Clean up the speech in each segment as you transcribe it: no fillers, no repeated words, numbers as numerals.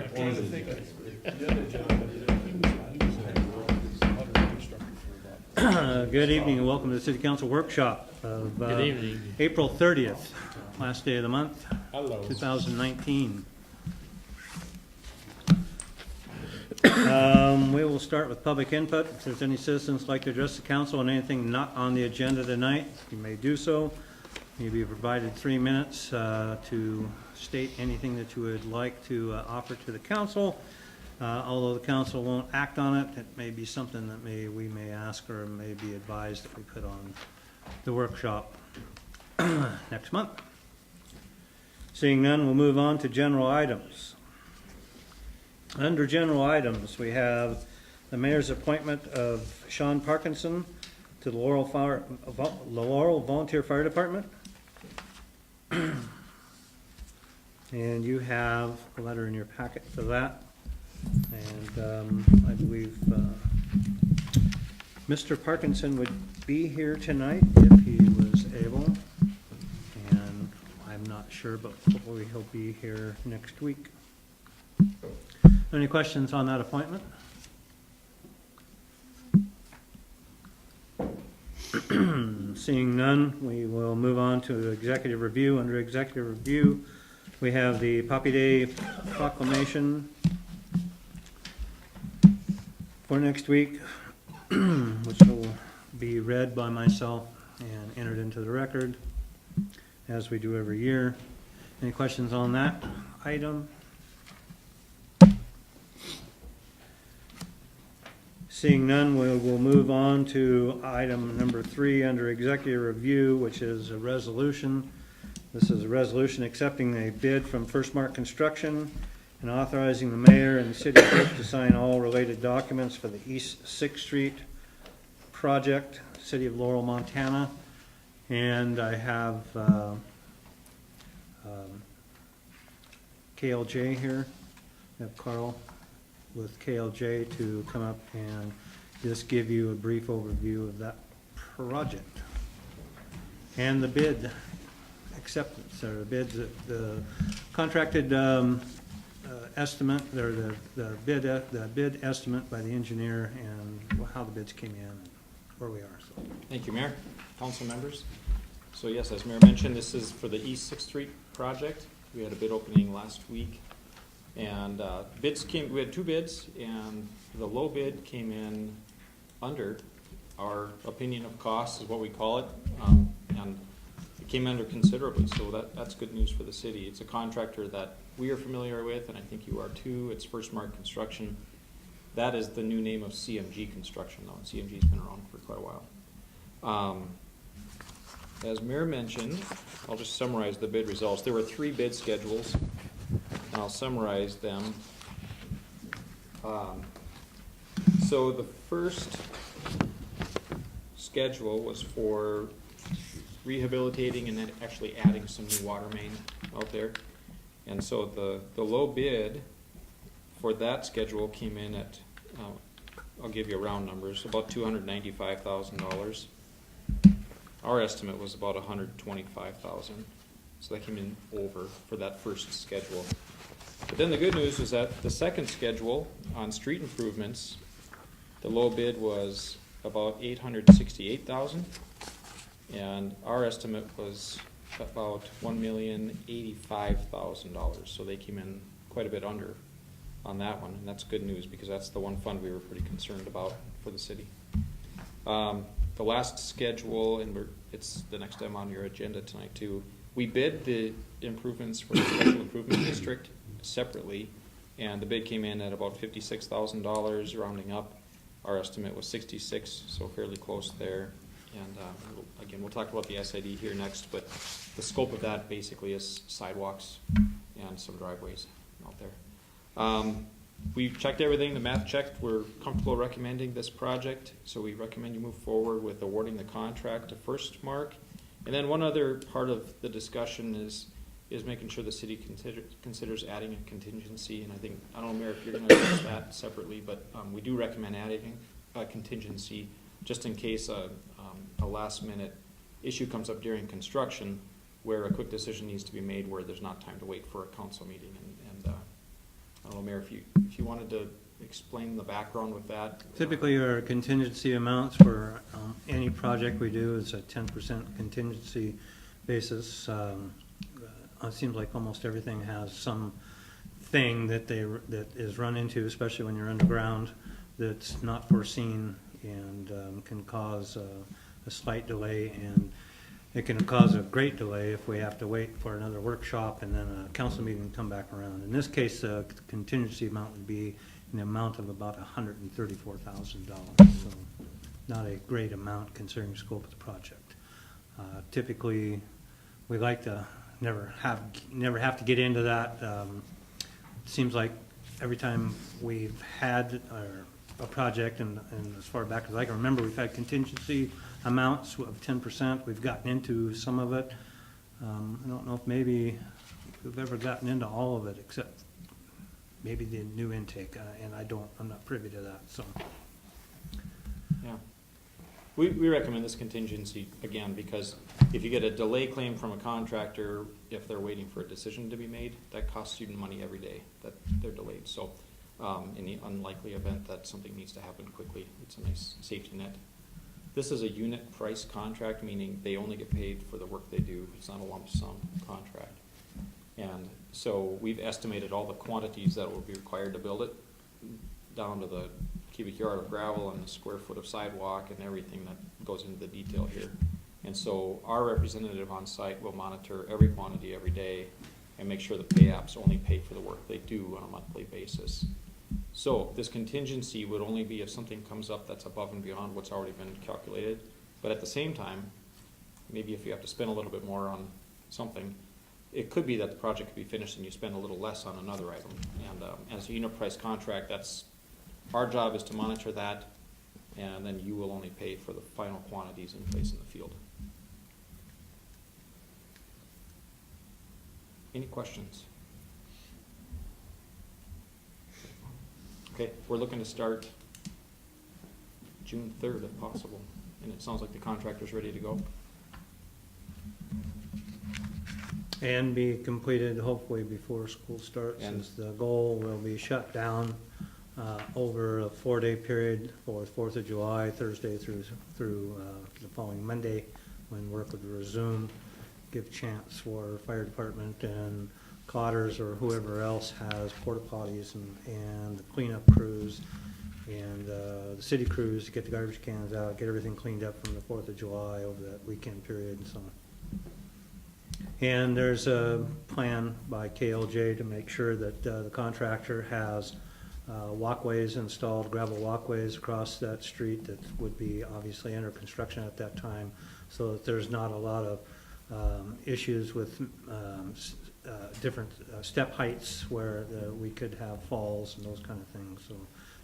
I wanted to think the other gentleman, Good evening and welcome to the City Council workshop of Good evening. April 30th, last day of the month, Hello. 2019. We will start with public input. If there's any citizens like to address the council on anything not on the agenda tonight, you may do so. You'll be provided 3 minutes to state anything that you would like to offer to the council. Although the council won't act on it, it may be something that we may ask or may be advised that we put on the workshop next month. Seeing none, we'll move on to general items. Under general items, we have the mayor's appointment of Sean Parkinson to the Laurel Volunteer Fire Department. And you have a letter in your packet for that. And I believe Mr. Parkinson would be here tonight if he was able. And I'm not sure, but hopefully he'll be here next week. Any questions on that appointment? Seeing none, we will move on to executive review. Under executive review, we have the Poppy Day proclamation for next week, which will be read by myself and entered into the record, as we do every year. Any questions on that item? Seeing none, we will move on to item number 3 under executive review, which is a resolution. This is a resolution accepting a bid from First Mark Construction and authorizing the mayor and the city clerk to sign all related documents for the East 6th Street project, City of Laurel, Montana. And I have KLJ here. I have Carl with KLJ to come up and just give you a brief overview of that project and the bid acceptance, or the bids, the contracted estimate, or the bid estimate by the engineer, and how the bids came in and where we are. So Thank you, Mayor, council members. So yes, as Mayor mentioned, this is for the East 6th Street project. We had a bid opening last week. And bids came, we had 2 bids, and the low bid came in under our opinion of cost, is what we call it, and it came under considerably, so that's good news for the city. It's a contractor that we are familiar with, and I think you are too. It's First Mark Construction. That is the new name of CMG Construction, though, and CMG's been around for quite a while. As Mayor mentioned, I'll just summarize the bid results. There were 3 bid schedules. I'll summarize them. So the first schedule was for rehabilitating and then actually adding some new water main out there. And so the low bid for that schedule came in at, I'll give you round numbers, about $295,000. Our estimate was about $125,000. So that came in over for that first schedule. But then the good news is that the second schedule on street improvements, the low bid was about $868,000, and our estimate was about $1,085,000. So they came in quite a bit under on that one, and that's good news because that's the one fund we were pretty concerned about for the city. The last schedule, and it's the next item on your agenda tonight too. We bid the improvements for the special improvement district separately, and the bid came in at about $56,000, rounding up. Our estimate was $66,000, so fairly close there. And again, we'll talk about the SID here next, but the scope of that basically is sidewalks and some driveways out there. We've checked everything, the math checked. We're comfortable recommending this project, so we recommend you move forward with awarding the contract to First Mark. And then one other part of the discussion is making sure the city considers adding a contingency. And I don't know, Mayor, if you're going to address that separately, but we do recommend adding a contingency just in case a last-minute issue comes up during construction where a quick decision needs to be made where there's not time to wait for a council meeting. And I don't know, Mayor, if you wanted to explain the background with that. Typically, our contingency amounts for any project we do is a 10% contingency basis. It seems like almost everything has some thing that is run into, especially when you're underground, that's not foreseen and can cause a slight delay, and it can cause a great delay if we have to wait for another workshop and then a council meeting to come back around. In this case, the contingency amount would be in the amount of about $134,000. So not a great amount considering the scope of the project. Typically, we like to never have to get into that. It seems like every time we've had a project, and as far back as I can remember, we've had contingency amounts of 10%. We've gotten into some of it. I don't know if maybe we've ever gotten into all of it except maybe the new intake, and I'm not privy to that. So, Yeah, we recommend this contingency again because if you get a delay claim from a contractor, if they're waiting for a decision to be made, that costs you money every day that they're delayed. So, in the unlikely event that something needs to happen quickly, it's a nice safety net. This is a unit price contract, meaning they only get paid for the work they do. It's not a lump sum contract. And so we've estimated all the quantities that will be required to build it, down to the cubic yard of gravel and the square foot of sidewalk and everything that goes into the detail here. And so our representative on site will monitor every quantity every day and make sure the pay apps only pay for the work they do on a monthly basis. So this contingency would only be if something comes up that's above and beyond what's already been calculated. But at the same time, maybe if you have to spend a little bit more on something, it could be that the project could be finished and you spend a little less on another item. And as a unit price contract, that's our job is to monitor that, and then you will only pay for the final quantities in place in the field. Any questions? Okay, we're looking to start June 3rd if possible, and it sounds like the contractor's ready to go. and be completed hopefully before school starts. And- As the goal will be shut down over a 4-day period for 4th of July, Thursday through the following Monday, when work would resume. Give chance for fire department and Cotters or whoever else has porta potties and the cleanup crews and the city crews to get the garbage cans out, get everything cleaned up from the 4th of July over that weekend period and so on. And there's a plan by KLJ to make sure that the contractor has walkways installed, gravel walkways across that street that would be obviously under construction at that time, so that there's not a lot of issues with different step heights where we could have falls and those kind of things. So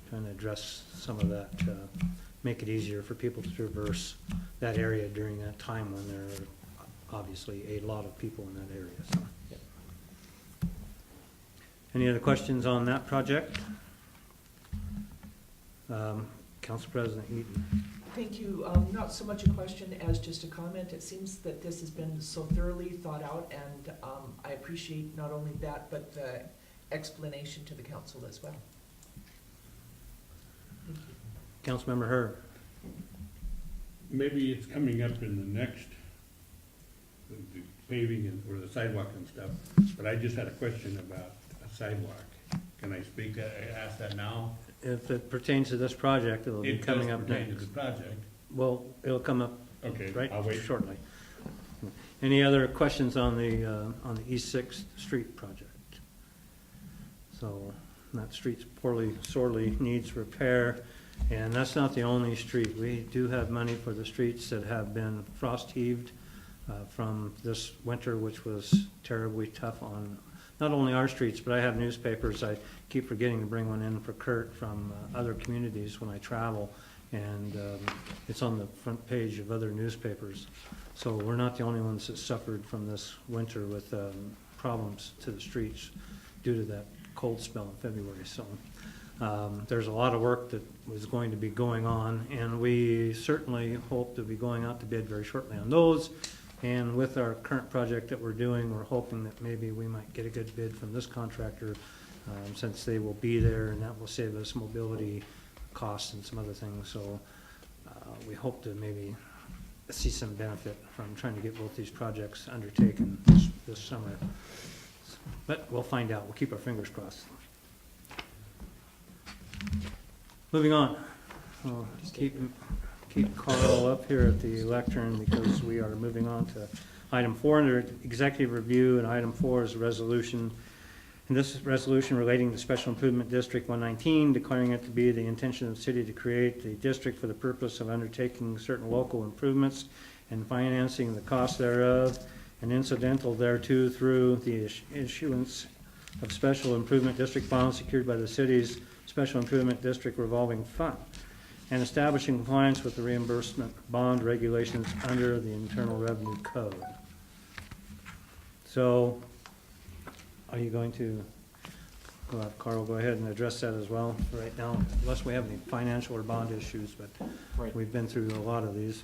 trying to address some of that, make it easier for people to traverse that area during that time when there are obviously a lot of people in that area. So. Yep. Any other questions on that project? Council President Eaton. Thank you. Not so much a question as just a comment. It seems that this has been so thoroughly thought out, and I appreciate not only that, but the explanation to the council as well. Thank you. Councilmember Herb. Maybe it's coming up in the next, the paving and, or the sidewalk and stuff, but I just had a question about a sidewalk. Can I speak, ask that now? If it pertains to this project, it'll be It coming does up pertain to next. the project. Well, it'll come up Okay, right I'll wait. shortly. Any other questions on the East Sixth Street project? So that street's sorely needs repair, and that's not the only street. We do have money for the streets that have been frost heaved from this winter, which was terribly tough on not only our streets, but I have newspapers. I keep forgetting to bring one in for Kurt from other communities when I travel, and it's on the front page of other newspapers. So we're not the only ones that suffered from this winter with problems to the streets due to that cold spell in February. So there's a lot of work that was going to be going on, and we certainly hope to be going out to bid very shortly on those. And with our current project that we're doing, we're hoping that maybe we might get a good bid from this contractor since they will be there, and that will save us mobility costs and some other things. So we hope to maybe see some benefit from trying to get both these projects undertaken this summer. But we'll find out. We'll keep our fingers crossed. Moving on. We'll keep Carl up here at the lectern because we are moving on to item 4 under executive review, and item 4 is a resolution. And this is resolution relating to Special Improvement District 119, declaring it to be the intention of the city to create the district for the purpose of undertaking certain local improvements and financing the cost thereof, and incidental thereto through the issuance of Special Improvement District bonds secured by the city's Special Improvement District revolving fund, and establishing compliance with the reimbursement bond regulations under the Internal Revenue Code. So, are you going to, Carl, go ahead and address that as well right now, unless we have any financial or bond issues, but Right. we've been through a lot of these.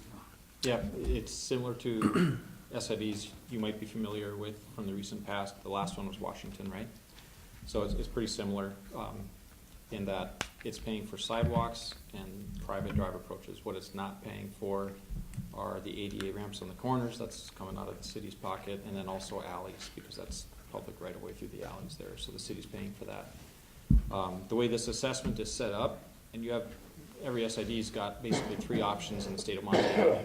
Yeah, it's similar to SIDs you might be familiar with from the recent past. The last one was Washington, right? So it's pretty similar in that it's paying for sidewalks and private drive approaches. What it's not paying for are the ADA ramps on the corners, that's coming out of the city's pocket, and then also alleys, because that's public right away through the alleys there, so the city's paying for that. The way this assessment is set up, and you have, every SID's got basically 3 options in the state of Montana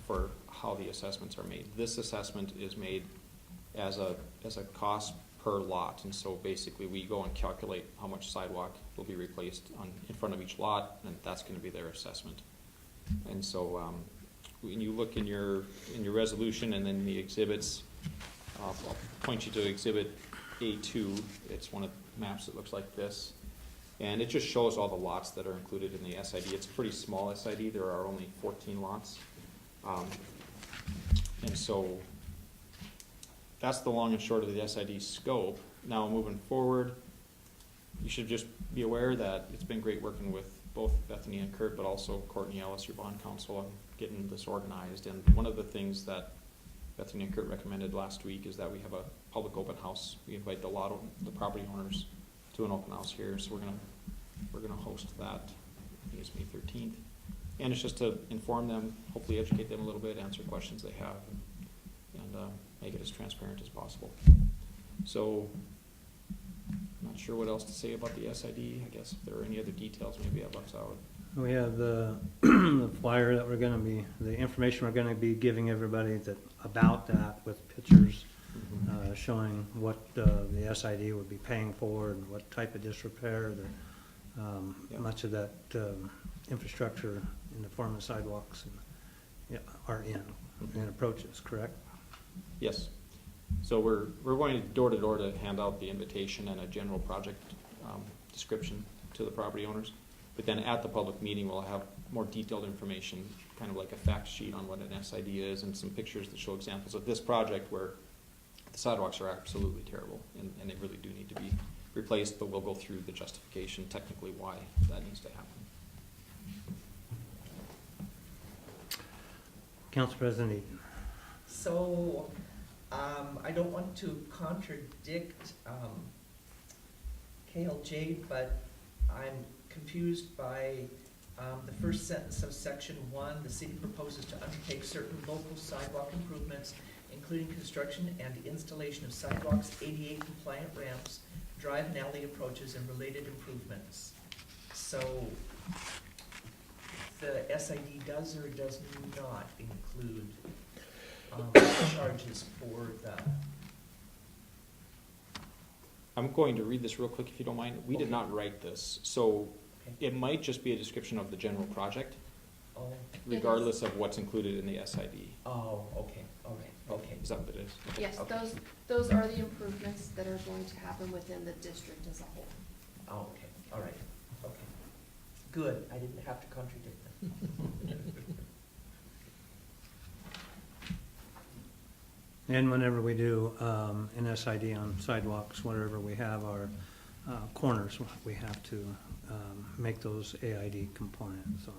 for how the assessments are made. This assessment is made as a cost per lot, and so basically we go and calculate how much sidewalk will be replaced in front of each lot, and that's going to be their assessment. And so when you look in your resolution and then the exhibits, I'll point you to Exhibit A2. It's one of the maps that looks like this, and it just shows all the lots that are included in the SID. It's a pretty small SID. There are only 14 lots, and so that's the long and short of the SID scope. Now moving forward, you should just be aware that it's been great working with both Bethany and Kurt, but also Courtney Ellis, your bond counsel, on getting this organized. And one of the things that Bethany and Kurt recommended last week is that we have a public open house. We invite the property owners to an open house here. So we're gonna host that. I think it's May 13th, and it's just to inform them, hopefully educate them a little bit, answer questions they have, and make it as transparent as possible. So, I'm not sure what else to say about the SID. I guess if there are any other details, maybe I left out. We have the flyer that the information we're gonna be giving everybody about that, with pictures showing what the SID would be paying for and what type of disrepair, much of that infrastructure in the form of sidewalks are in approaches, correct? Yes. So we're going door to door to hand out the invitation and a general project description to the property owners. But then at the public meeting, we'll have more detailed information, kind of like a fact sheet on what an SID is, and some pictures that show examples of this project where the sidewalks are absolutely terrible and they really do need to be replaced, but we'll go through the justification technically why that needs to happen. Council President Eaton. So, I don't want to contradict KLJ, but I'm confused by the first sentence of section 1. The city proposes to undertake certain local sidewalk improvements, including construction and installation of sidewalks, ADA compliant ramps, drive and alley approaches, and related improvements. So the SID does or does not include charges for the... I'm going to read this real quick if you don't mind. We did not write this, so it might just be a description of the general project, regardless of what's included in the SID. Oh, okay, all right, okay. Is that what it is? Okay. Yes, Okay. those are the improvements that are going to happen within the district as a whole. Oh, okay, all right, okay. Good, I didn't have to contradict them. And whenever we do an SID on sidewalks, wherever we have our corners, we have to make those AID compliant, so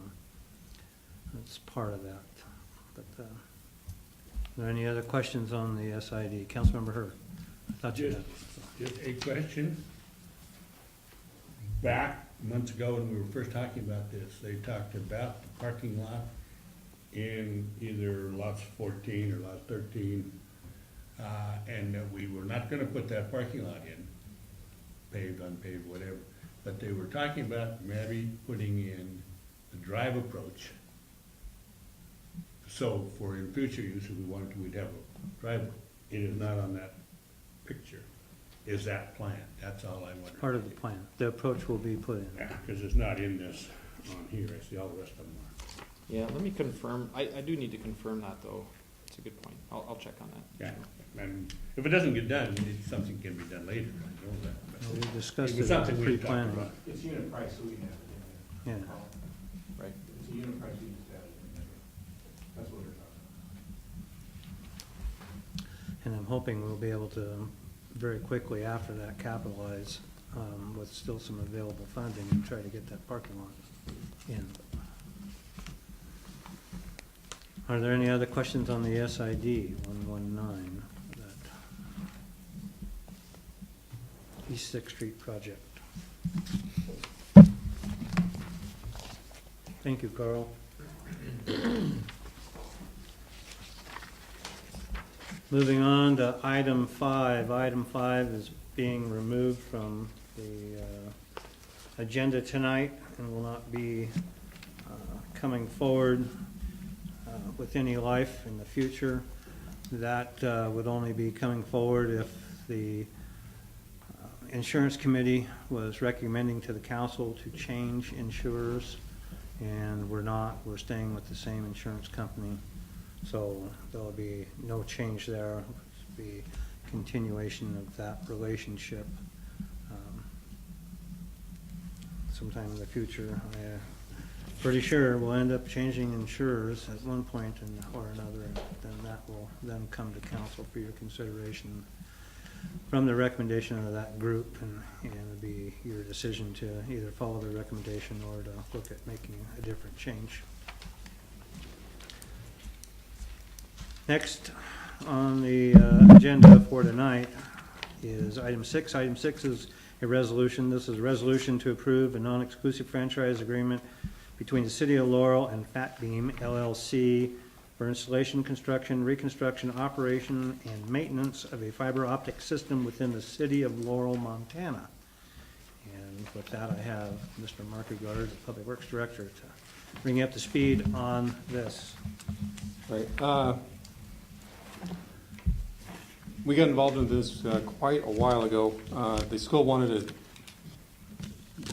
that's part of that. But, are there any other questions on the SID? Councilmember Hurd? I thought you had. Just a question. back months ago when we were first talking about this, they talked about the parking lot in either lots 14 or lot 13, and that we were not gonna put that parking lot in, paved, unpaved, whatever, but they were talking about maybe putting in the drive approach. So for in future use, if we wanted to, we'd have a driveway. It is not on that picture. Is that planned? That's all I wonder. Part of the plan. The approach will be put in. Yeah, because it's not in this on here. I see all the rest of them are. Yeah, let me confirm. I do need to confirm that, though. It's a good point. I'll check on that. Yeah, and if it doesn't get done, something can be done later. I know that. but We discussed it it was at the something we talked pre-planning. about. It's unit price, so we have it in there. Yeah. Right. It's a unit price, we just added it in there. That's what we're talking about. And I'm hoping we'll be able to very quickly after that capitalize with still some available funding and try to get that parking lot in. Are there any other questions on the SID 119, that East Sixth Street project? Thank you, Carl. Moving on to item 5. Item 5 is being removed from the agenda tonight and will not be coming forward with any life in the future. That would only be coming forward if the insurance committee was recommending to the council to change insurers, and we're not. We're staying with the same insurance company. So there'll be no change there. It'll be continuation of that relationship sometime in the future. I'm pretty sure we'll end up changing insurers at one point or another, and then that will then come to council for your consideration from the recommendation of that group, and it'll be your decision to either follow the recommendation or to look at making a different change. Next on the agenda for tonight is item 6. Item 6 is a resolution. This is a resolution to approve a non-exclusive franchise agreement between the City of Laurel and Fat Beam LLC for installation, construction, reconstruction, operation, and maintenance of a fiber optic system within the City of Laurel, Montana. And with that, I have Mr. Mark Ugard, the Public Works Director, to bring you up to speed on this. Right. We got involved in this quite a while ago. The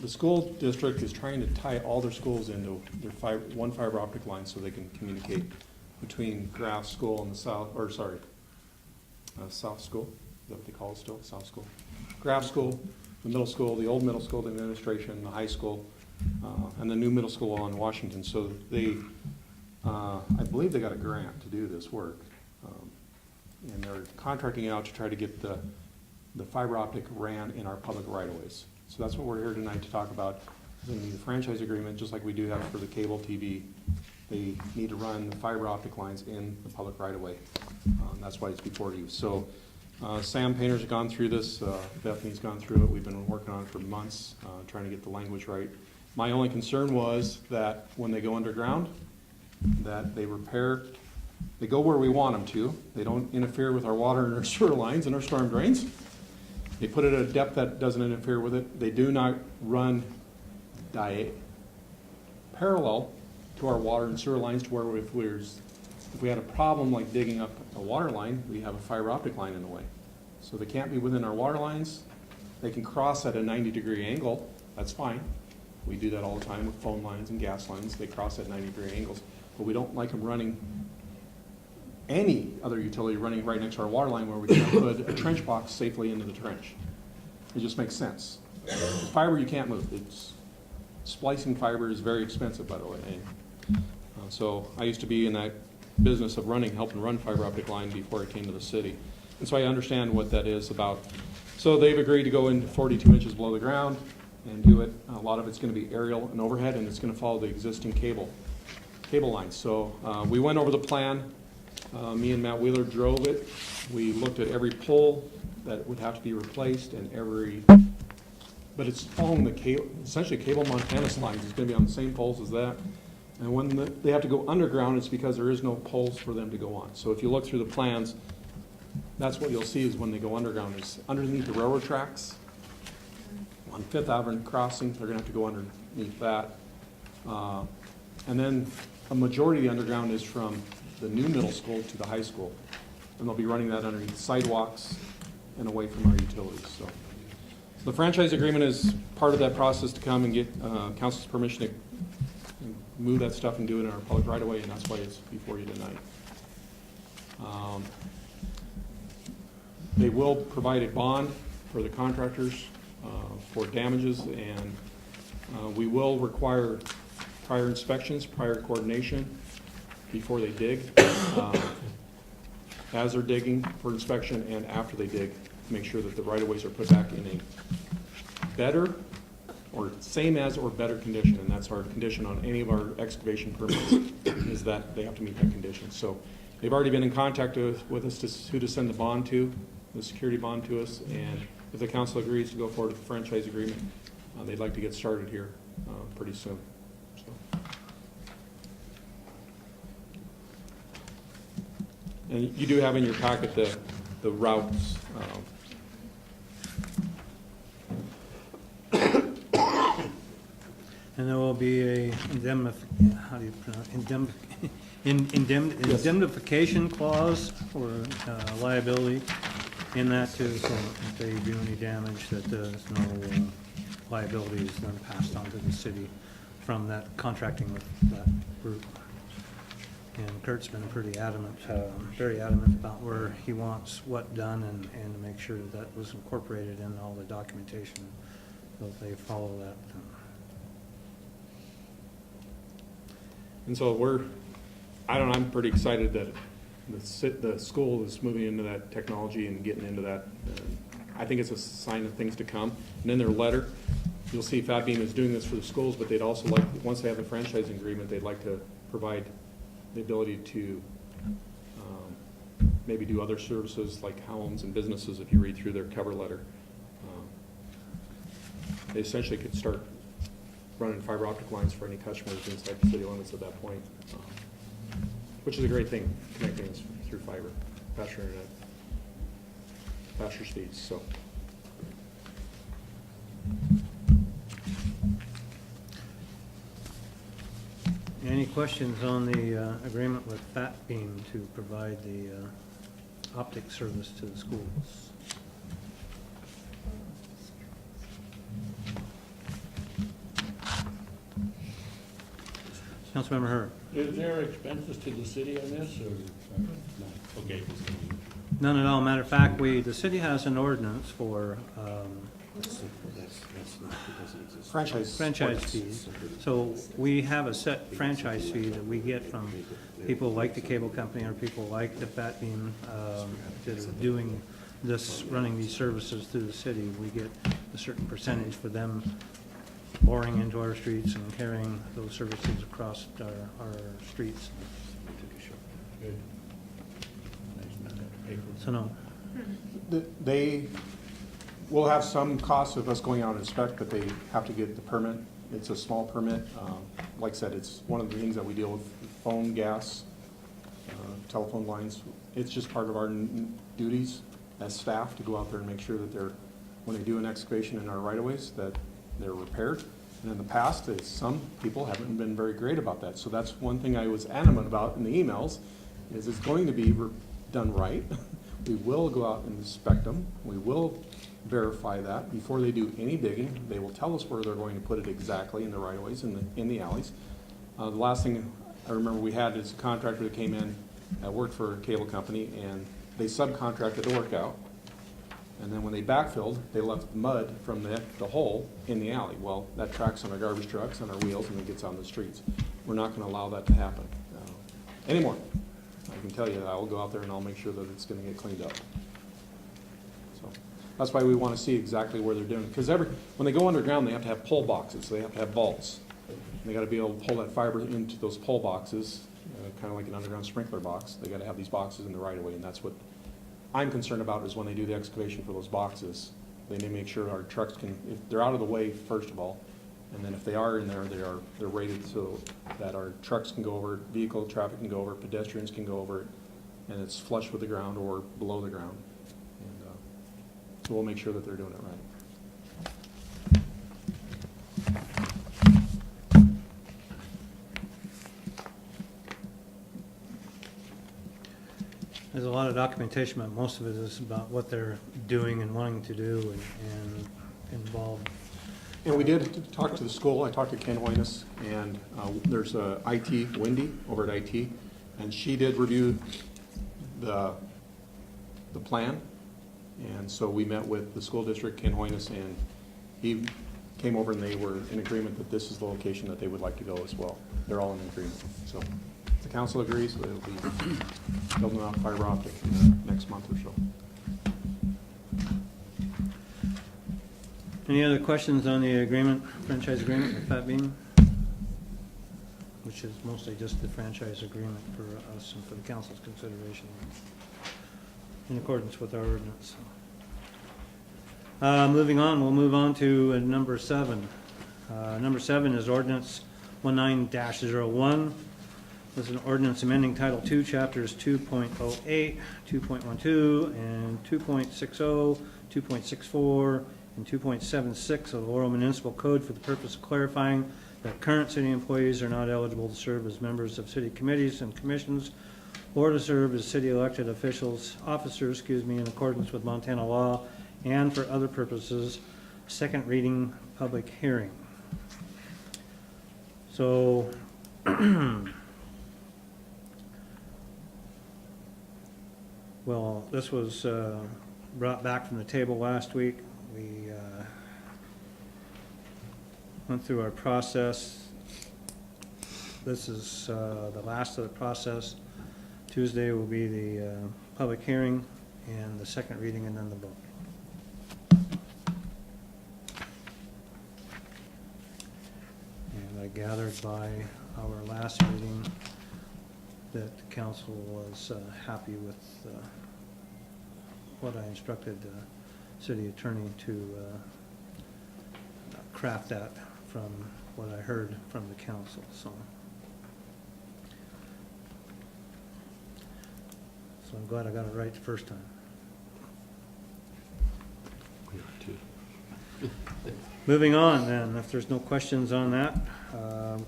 school district is trying to tie all their schools into their one fiber optic line so they can communicate between Graff School and the South School. Is that what they call it still? South School. Graff School, the middle school, the old middle school, the administration, the high school, and the new middle school on Washington. So they, I believe they got a grant to do this work. And they're contracting out to try to get the fiber optic ran in our public right-of-ways. So that's what we're here tonight to talk about. They need a franchise agreement, just like we do have for the cable TV. They need to run the fiber optic lines in the public right-of-way. That's why it's before you. So Sam Painter's gone through this. Bethany's gone through it. We've been working on it for months, trying to get the language right. My only concern was that when they go underground, that they go where we want them to. They don't interfere with our water and our sewer lines and our storm drains. They put it at a depth that doesn't interfere with it. They do not run parallel to our water and sewer lines to where if we had a problem like digging up a water line, we have a fiber optic line in the way. So they can't be within our water lines. They can cross at a 90-degree angle. That's fine. We do that all the time with phone lines and gas lines. They cross at 90-degree angles. But we don't like them running any other utility running right next to our water line where we can't put a trench box safely into the trench. It just makes sense. Fiber you can't move. Splicing fiber is very expensive, by the way. So I used to be in that business of helping run fiber optic line before I came to the city. And so I understand what that is about. So they've agreed to go in 42 inches below the ground and do it. A lot of it's going to be aerial and overhead, and it's going to follow the existing cable lines. So we went over the plan. Me and Matt Wheeler drove it. We looked at every pole that would have to be replaced and every but it's following the cable, essentially cable Montana's lines, it's gonna be on the same poles as that. And when they have to go underground, it's because there is no poles for them to go on. So if you look through the plans, that's what you'll see is when they go underground, is underneath the railroad tracks. On Fifth Avenue crossing, they're gonna have to go underneath that. And then a majority of the underground is from the new middle school to the high school. And they'll be running that underneath sidewalks and away from our utilities, so. The franchise agreement is part of that process to come and get council's permission to move that stuff and do it in our public right of way, and that's why it's before you tonight. They will provide a bond for the contractors for damages, and we will require prior inspections, prior coordination before they dig, as they're digging for inspection and after they dig, to make sure that the right-of-ways are put back in a better or same as or better condition, and that's our condition on any of our excavation permits, is that they have to meet that condition. So they've already been in contact with us to who to send the bond to, the security bond to us, and if the council agrees to go forward with the franchise agreement, they'd like to get started here pretty soon. So. And you do have in your packet the routes. And there will be a indemnification clause for liability in that too, so if they do any damage, that there's no liability is then passed on to the city from that contracting with that group. And Kurt's been pretty adamant, very adamant about where he wants what done and to make sure that was incorporated in all the documentation, so if they follow that. And so I'm pretty excited that the school is moving into that technology and getting into that. I think it's a sign of things to come. And in their letter, you'll see Fat Beam is doing this for the schools, but they'd also like, once they have a franchising agreement, they'd like to provide the ability to maybe do other services like homes and businesses. If you read through their cover letter, they essentially could start running fiber optic lines for any customers inside the city limits at that point, which is a great thing, connecting us through fiber, faster internet, faster speeds. So. Any questions on the agreement with Fat Beam to provide the optic service to the schools? Councilmember Hurd. Is there expenses to the city on this, or no? Okay. None at all. Matter of fact, the city has an ordinance for franchise fees. So we have a set franchise fee that we get from people like the cable company or people like the Fat Beam that are doing this, running these services through the city. We get a certain percentage for them boring into our streets and carrying those services across our streets. Good. So no. They will have some costs of us going out and inspect, but they have to get the permit. It's a small permit. Like I said, it's one of the things that we deal with: phone, gas, telephone lines. It's just part of our duties as staff to go out there and make sure that when they do an excavation in our right-of-ways, that they're repaired. And in the past, some people haven't been very great about that. So that's one thing I was adamant about in the emails, is it's going to be done right. We will go out and inspect them. We will verify that before they do any digging. They will tell us where they're going to put it exactly in the right-of-ways, in the alleys. The last thing I remember we had is a contractor that came in, worked for a cable company, and they subcontracted the work out. And then when they backfilled, they left mud from the hole in the alley. Well, that tracks on our garbage trucks, on our wheels, and it gets on the streets. We're not going to allow that to happen anymore. I can tell you that I will go out there and I'll make sure that it's going to get cleaned up. So that's why we want to see exactly where they're doing. Because when they go underground, they have to have pole boxes. So they have to have vaults. And they got to be able to pull that fiber into those pole boxes, kind of like an underground sprinkler box. They got to have these boxes in the right of way, and that's what I'm concerned about, is when they do the excavation for those boxes, They may make sure our trucks can, if they're out of the way, first of all, and then if they are in there, they're rated so that our trucks can go over it, vehicle traffic can go over it, pedestrians can go over it, and it's flush with the ground or below the ground. And so we'll make sure that they're doing it right. There's a lot of documentation, but most of it is about what they're doing and wanting to do and involved. And we did talk to the school. I talked to Ken Hoynes, and there's IT, Wendy, over at IT, and she did review the plan. And so we met with the school district, Ken Hoynes, and he came over and they were in agreement that this is the location that they would like to go as well. They're all in agreement. So if the council agrees, it'll be building out fiber optic in the next month or so. Any other questions on the agreement, franchise agreement with Pat Beam? Which is mostly just the franchise agreement for us and for the council's consideration in accordance with our ordinance. Moving on, we'll move on to number 7. Number 7 is ordinance 19-01. This is an ordinance amending Title II, Chapters 2.08, 2.12, and 2.60, 2.64, and 2.76 of the Laurel Municipal Code for the purpose of clarifying that current city employees are not eligible to serve as members of city committees and commissions or to serve as city elected officers, in accordance with Montana law and for other purposes. Second reading, public hearing. So, well, this was brought back from the table last week. We went through our process. This is the last of the process. Tuesday will be the public hearing and the second reading and then the vote. And I gathered by our last meeting that the council was happy with what I instructed the city attorney to craft that from what I heard from the council. So I'm glad I got it right the first time. We are too. Moving on then, if there's no questions on that,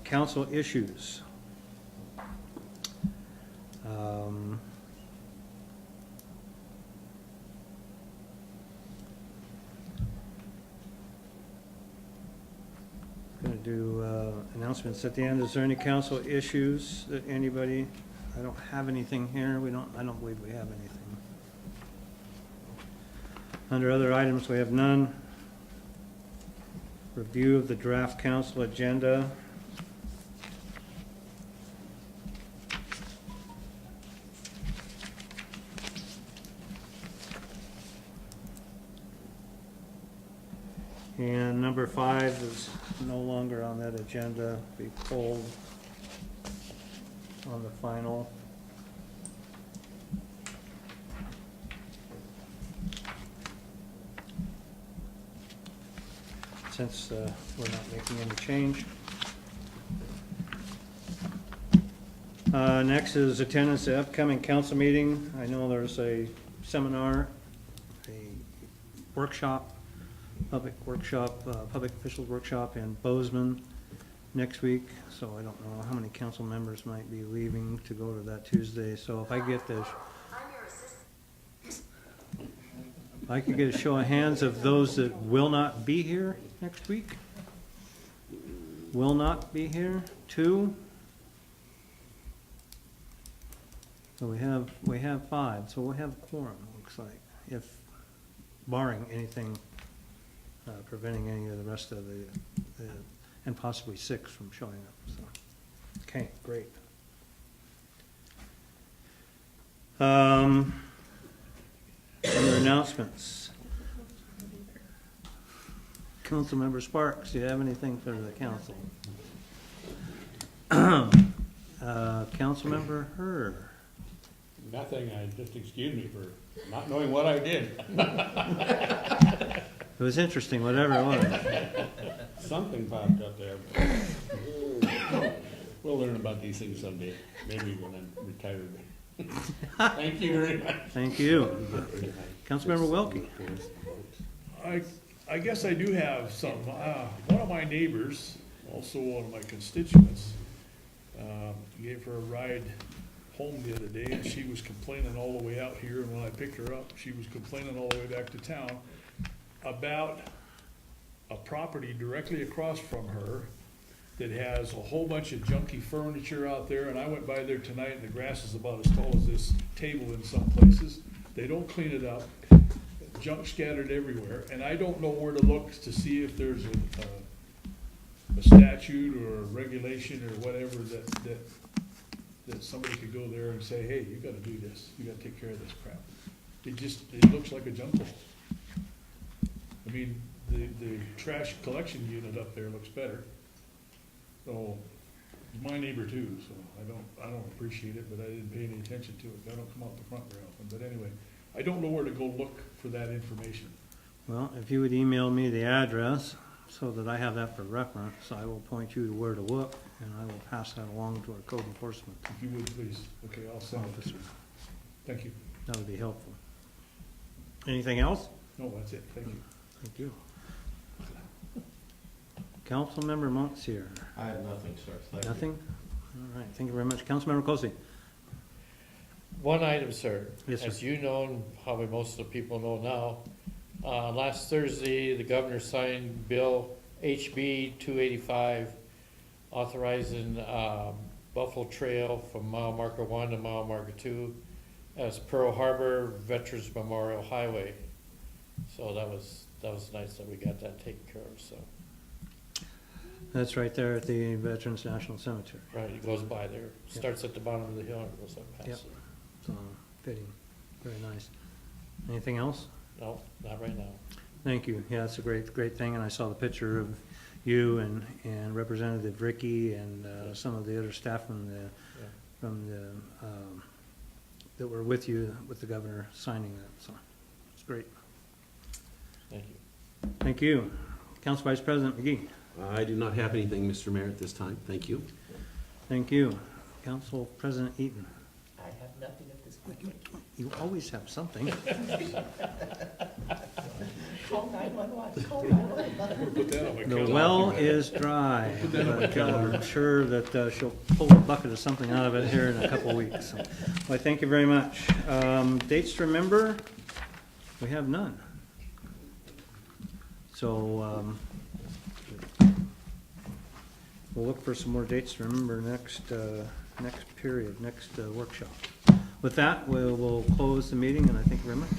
council issues. Going to do announcements at the end. Is there any council issues that anybody? I don't have anything here. I don't believe we have anything. Under other items, we have none. Review of the draft council agenda. And number 5 is no longer on that agenda, be pulled on the final. Since we're not making any change. Next is attendance at upcoming council meeting. I know there's a seminar, a workshop, public officials workshop in Bozeman next week. So I don't know how many council members might be leaving to go to that Tuesday. So if I get this, I could get a show of hands of those that will not be here next week. Will not be here. 2. So we have 5. So we'll have a quorum, looks like, if barring anything preventing any of the rest of the and possibly 6 from showing up. So okay, great. Under announcements. Councilmember Sparks, do you have anything for the council? Councilmember Herr. Nothing, just excuse me for not knowing what I did. It was interesting, whatever it was. Something popped up there. We'll learn about these things someday, maybe when I'm retired. Thank you very much. Thank you. Councilmember Welke. I guess I do have some. One of my neighbors, also one of my constituents, gave her a ride home the other day, and she was complaining all the way out here, and when I picked her up, she was complaining all the way back to town about a property directly across from her that has a whole bunch of junky furniture out there, and I went by there tonight, and the grass is about as tall as this table in some places. They don't clean it up, junk scattered everywhere, and I don't know where to look to see if there's a statute or a regulation or whatever that somebody could go there and say, hey, you gotta do this, you gotta take care of this crap. It looks like a junk hole. I mean, the trash collection unit up there looks better. So, it's my neighbor too, so I don't appreciate it, but I didn't pay any attention to it. I don't come out the front very often, but anyway, I don't know where to go look for that information. Well, if you would email me the address so that I have that for reference, I will point you to where to look, and I will pass that along to our code enforcement If you would, please. Okay, I'll send it to officer. you. Thank you. That would be helpful. Anything else? No, that's it. Thank you. Thank you. Councilmember Montier. I have nothing, sir. Thank you. Nothing? All right, thank you very much. Councilmember Cossey. One item, sir. Yes, sir. As you know, and probably most of the people know now, last Thursday, the governor signed Bill HB 285, authorizing Buffalo Trail from mile marker 1 to mile marker 2 as Pearl Harbor Veterans Memorial Highway. So that was nice that we got that taken care of, so. That's right there at the Veterans National Cemetery. Right, it goes by there, starts at the bottom of the hill and goes up Yep. past it. So, fitting. Very nice. Anything else? No, not right now. Thank you. Yeah, it's a great thing, and I saw the picture of you and Representative Ricky and some of the other staff from the that were with you, with the governor signing that, so it's great. Thank you. Thank you. Council Vice President McGee. I do not have anything, Mr. Mayor, at this time. Thank you. Thank you. Council President Eaton. I have nothing at this point. You always have something. Call 911, call 911. Put that on my The calendar. well is dry, but I'm sure that she'll pull a bucket of something out of it here in a couple of weeks. So, well, thank you very much. Dates to remember, we have none. So we'll look for some more dates to remember next workshop. With that, we'll close the meeting, and I thank you very much.